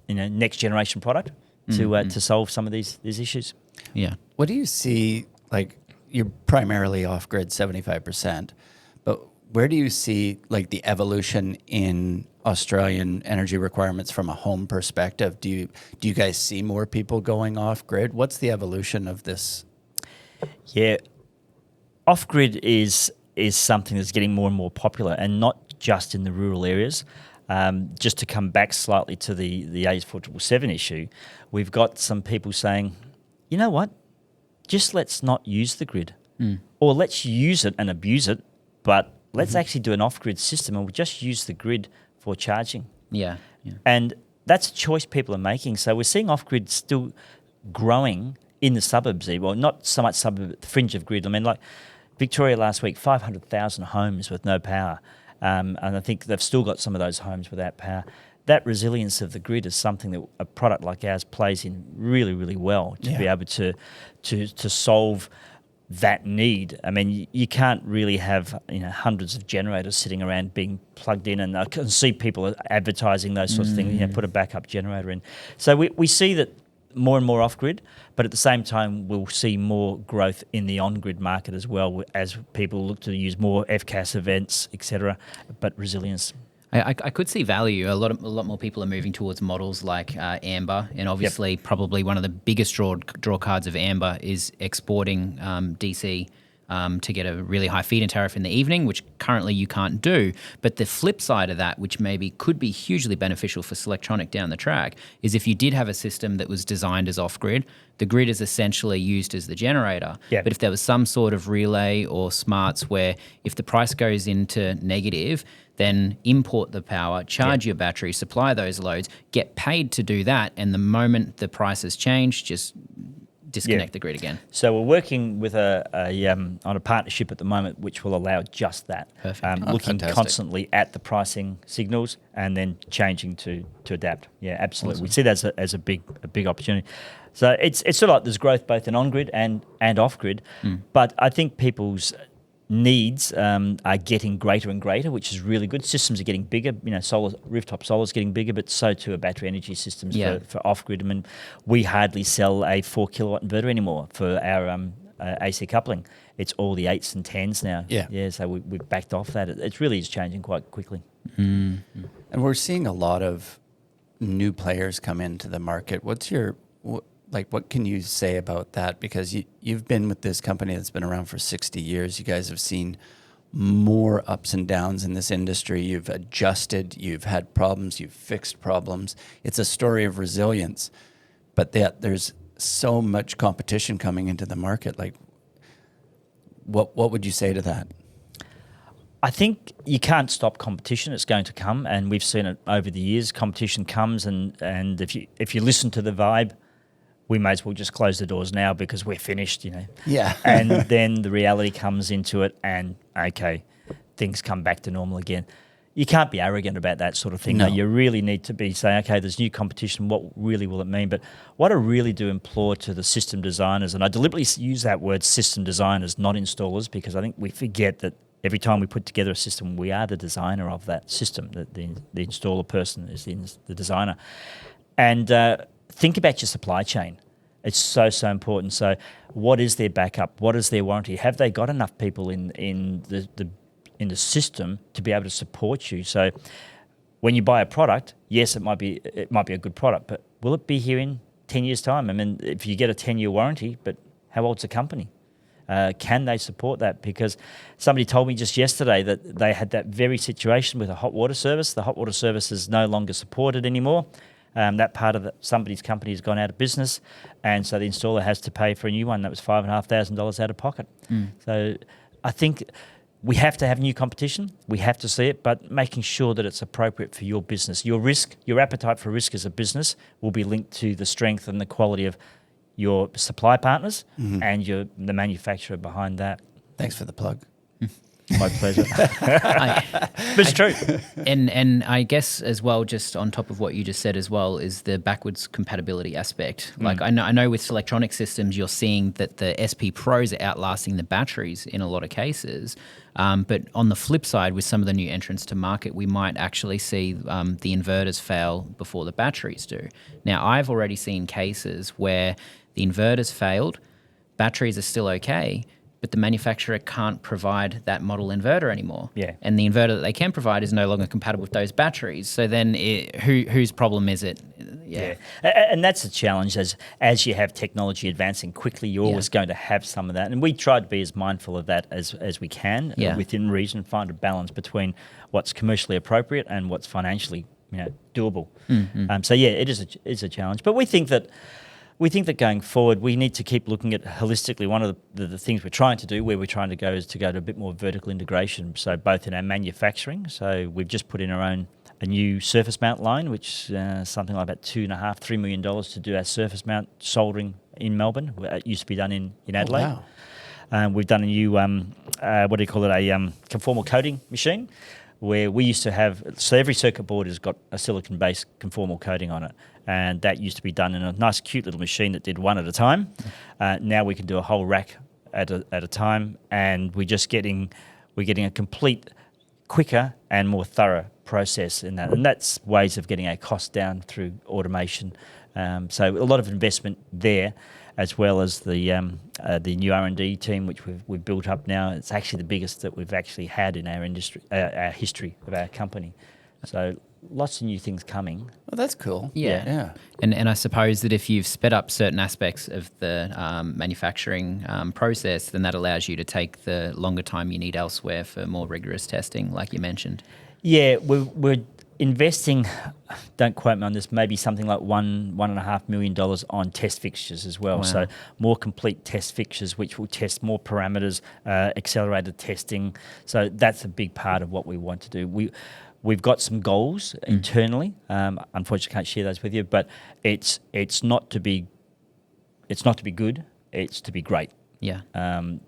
next generation product to solve some of these issues.
Yeah.
What do you see, like, you're primarily off-grid 75%, but where do you see, like, the evolution in Australian energy requirements from a home perspective? Do you guys see more people going off-grid? What's the evolution of this?
Yeah, off-grid is something that's getting more and more popular, and not just in the rural areas. Just to come back slightly to the AS4777 issue, we've got some people saying, you know what, just let's not use the grid. Or let's use it and abuse it, but let's actually do an off-grid system and we'll just use the grid for charging.
Yeah.
And that's a choice people are making. So we're seeing off-grid still growing in the suburbs, well, not so much suburb, but the fringe of grid. I mean, like Victoria last week, 500,000 homes with no power. And I think they've still got some of those homes without power. That resilience of the grid is something that a product like ours plays in really, really well to be able to solve that need. I mean, you can't really have hundreds of generators sitting around being plugged in, and I can see people advertising those sorts of things. Put a backup generator in. So we see that more and more off-grid, but at the same time, we'll see more growth in the on-grid market as well as people look to use more FCAS events, etc. But resilience.
I could see value. A lot more people are moving towards models like Amber, and obviously probably one of the biggest draw cards of Amber is exporting DC to get a really high feed-in tariff in the evening, which currently you can't do. But the flip side of that, which maybe could be hugely beneficial for Selectronic down the track, is if you did have a system that was designed as off-grid, the grid is essentially used as the generator.
Yep.
But if there was some sort of relay or smarts where if the price goes into negative, then import the power, charge your battery, supply those loads, get paid to do that, and the moment the prices change, just disconnect the grid again.
So we're working with on a partnership at the moment which will allow just that.
Perfect.
Looking
fantastic.
constantly at the pricing signals and then changing to adapt. Yeah, absolutely. Awesome. We see that as a big opportunity. So it's sort of like there's growth both in on-grid and off-grid, but I think people's needs are getting greater and greater, which is really good. Systems are getting bigger. Rooftop solar is getting bigger, but so too are battery energy systems for off-grid. I mean, we hardly sell a 4 kilowatt inverter anymore for our AC coupling. It's all the 8s and 10s now. Yeah. So we've backed off that. It really is changing quite quickly.
And we're seeing a lot of new players come into the market. like, what can you say about that? Because you've been with this company that's been around for 60 years. You guys have seen more ups and downs in this industry. You've adjusted, you've had problems, you've fixed problems. It's a story of resilience, but there's so much competition coming into the market. Like, what would you say to that?
I think you can't stop competition. It's going to come, and we've seen it over the years. Competition comes, and if you listen to the vibe, we may as well just close the doors now because we're finished, you know.
Yeah.
And then the reality comes into it, and okay, things come back to normal again. You can't be arrogant about that sort of thing.
No.
You really need to be saying, okay, there's new competition. What really will it mean? But what I really do implore to the system designers, and I deliberately use that word system designers, not installers, because I think we forget that every time we put together a system, we are the designer of that system. The installer person is the designer. And think about your supply chain. It's so important. So what is their backup? What is their warranty? Have they got enough people in the system to be able to support you? So when you buy a product, yes, it might be a good product, but will it be here in 10 years' time? I mean, if you get a 10-year warranty, but how old's the company? Can they support that? Because somebody told me just yesterday that they had that very situation with a hot water service. The hot water service is no longer supported anymore. That part of somebody's company has gone out of business, and so the installer has to pay for a new one. That was $5,500 out of pocket. So I think we have to have new competition. We have to see it, but making sure that it's appropriate for your business. Your risk, your appetite for risk as a business will be linked to the strength and the quality of your supply partners and the manufacturer behind that.
Thanks for the plug.
My pleasure. But it's true.
And I guess as well, just on top of what you just said as well, is the backwards compatibility aspect. Like I know with Selectronic systems, you're seeing that the SP Pros are outlasting the batteries in a lot of cases. But on the flip side, with some of the new entrants to market, we might actually see the inverters fail before the batteries do. Now, I've already seen cases where the inverters failed, batteries are still okay, but the manufacturer can't provide that model inverter anymore.
Yeah.
And the inverter that they can provide is no longer compatible with those batteries. So then whose problem is it?
Yeah. And that's a challenge. As you have technology advancing quickly, you're always going to have some of that. And we try to be as mindful of that as we can within reason, find a balance between what's commercially appropriate and what's financially doable. So yeah, it is a challenge. But we think that going forward, we need to keep looking at holistically. One of the things we're trying to do, where we're trying to go, is to go to a bit more vertical integration. So both in our manufacturing, so we've just put in a new surface mount line, which something like about $2.5–3 million to do our surface mount soldering in Melbourne. It used to be done in Adelaide. Oh, wow. We've done a new, a conformal coating machine, where we used to have, so every circuit board has got a silicon-based conformal coating on it. And that used to be done in a nice, cute little machine that did one at a time. Now we can do a whole rack at a time, and we're getting a complete, quicker and more thorough process in that. And that's ways of getting our costs down through automation. So a lot of investment there, as well as the new R&D team, which we've built up now. It's actually the biggest that we've actually had in our industry, our history of our company. So lots of new things coming.
Well, that's cool.
Yeah. And I suppose that if you've sped up certain aspects of the manufacturing process, then that allows you to take the longer time you need elsewhere for more rigorous testing, like you mentioned. Yeah,
we're investing, don't quote me on this, maybe something like $1.5 million on test fixtures as well. Wow. So more complete test fixtures, which will test more parameters, accelerated testing. So that's a big part of what we want to do. We've got some goals internally. Unfortunately, I can't share those with you. But it's not to be good. It's to be great.
Yeah.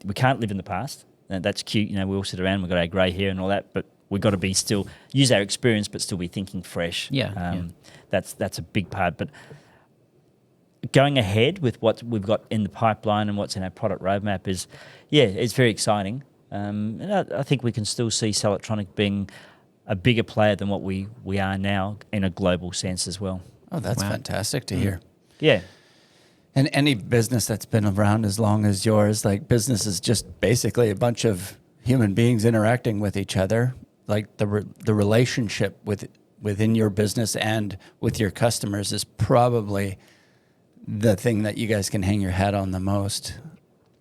We can't live in the past. And that's cute. We all sit around. We've got our grey hair and all that. But we've got to be still use our experience, but still be thinking fresh.
Yeah.
That's a big part. But going ahead with what we've got in the pipeline and what's in our product roadmap it's very exciting. And I think we can still see Selectronic being a bigger player than what we are now in a global sense as well.
Oh, that's fantastic to hear.
Yeah.
And any business that's been around as long as yours, like business is just basically a bunch of human beings interacting with each other. Like the relationship within your business and with your customers is probably the thing that you guys can hang your hat on the most.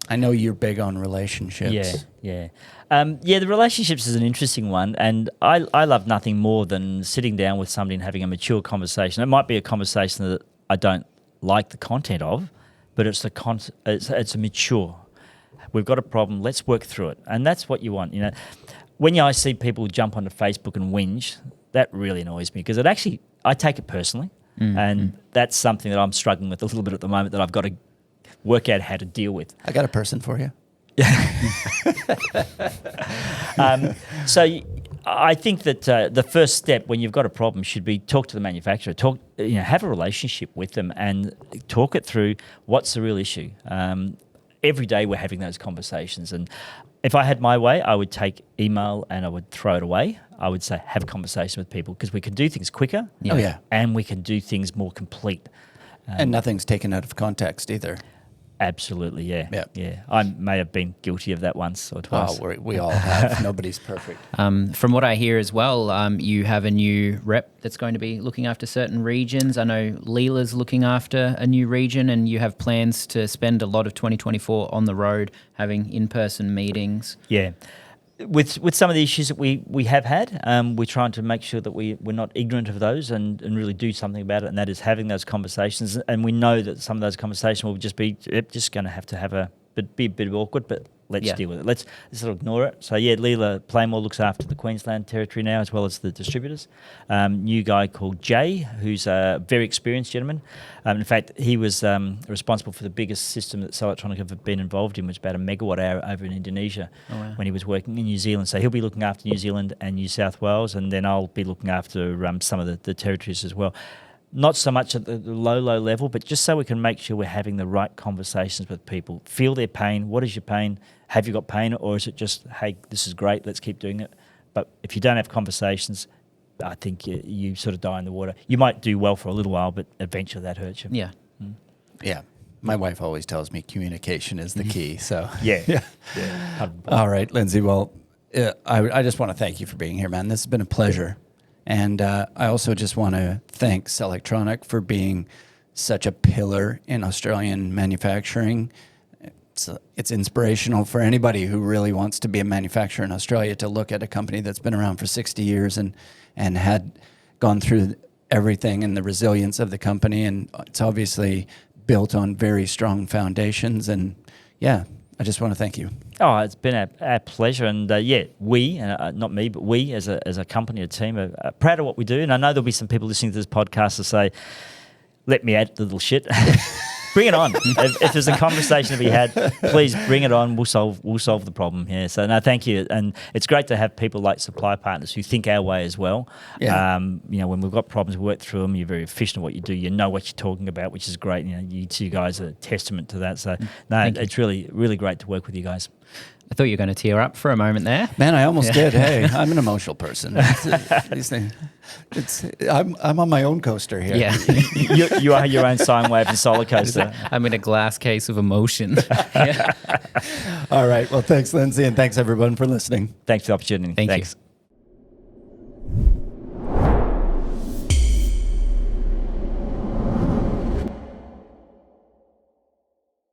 I know you're big on relationships.
Yeah. The relationships is an interesting one, and I love nothing more than sitting down with somebody and having a mature conversation. It might be a conversation that I don't like the content of, but it's a mature. We've got a problem. Let's work through it, and that's what you want. You know, when I see people jump onto Facebook and whinge, that really annoys me because I take it personally, and that's something that I'm struggling with a little bit at the moment that I've got to work out how to deal with.
I got a person for you.
So I think that the first step when you've got a problem should be talk to the manufacturer, have a relationship with them and talk it through. What's the real issue? Every day we're having those conversations, and if I had my way, I would take email and I would throw it away. I would say have a conversation with people because we can do things quicker. And we can do things more complete.
And nothing's taken out of context either.
Absolutely, yeah. I may have been guilty of that once or twice.
Oh, we all have. Nobody's perfect.
From what I hear as well, you have a new rep that's going to be looking after certain regions. I know Leela's looking after a new region, and you have plans to spend a lot of 2024 on the road having in-person meetings.
Yeah. With some of the issues that we have had, we're trying to make sure that we're not ignorant of those and really do something about it, and that is having those conversations. And we know that some of those conversations will just be going to have be a bit awkward, but let's deal with it. Let's sort of ignore it. So Leela Playmore looks after the Queensland territory now as well as the distributors. New guy called Jay, who's a very experienced gentleman. In fact, he was responsible for the biggest system that Selectronic have been involved in, which is about a megawatt hour over in Indonesia when he was working in New Zealand. So he'll be looking after New Zealand and New South Wales, and then I'll be looking after some of the territories as well. Not so much at the low level, but just so we can make sure we're having the right conversations with people. Feel their pain. What is your pain? Have you got pain? Or is it just, hey, this is great, let's keep doing it? But if you don't have conversations, I think you sort of die in the water. You might do well for a little while, but eventually that hurts you.
Yeah.
Yeah. My wife always tells me communication is the key. So
Yeah.
All right, Lindsay. Well, I just want to thank you for being here, man. This has been a pleasure. And I also just want to thank Selectronic for being such a pillar in Australian manufacturing. It's inspirational for anybody who really wants to be a manufacturer in Australia to look at a company that's been around for 60 years and had gone through everything and the resilience of the company. And it's obviously built on very strong foundations. And I just want to thank you.
Oh, it's been our pleasure, and we, not me, but we as a company, a team, are proud of what we do. And I know there'll be some people listening to this podcast to say, "Let me add the little shit." Bring it on. If there's a conversation to be had, please bring it on. We'll solve the problem. Yeah. So no, thank you, and it's great to have people like supply partners who think our way as well. Yeah. When we've got problems, we work through them. You're very efficient at what you do. You know what you're talking about, which is great. You two guys are a testament to that. So no, it's really, really great to work with you guys.
I thought you were going to tear up for a moment there.
Man, I almost did. Hey, I'm an emotional person. I'm on my own coaster here.
Yeah.
you are your own sine wave and solar coaster.
I'm in a glass case of emotion.
All right. Well, thanks, Lindsay, and thanks everyone for listening.
Thanks for the opportunity.
Thanks.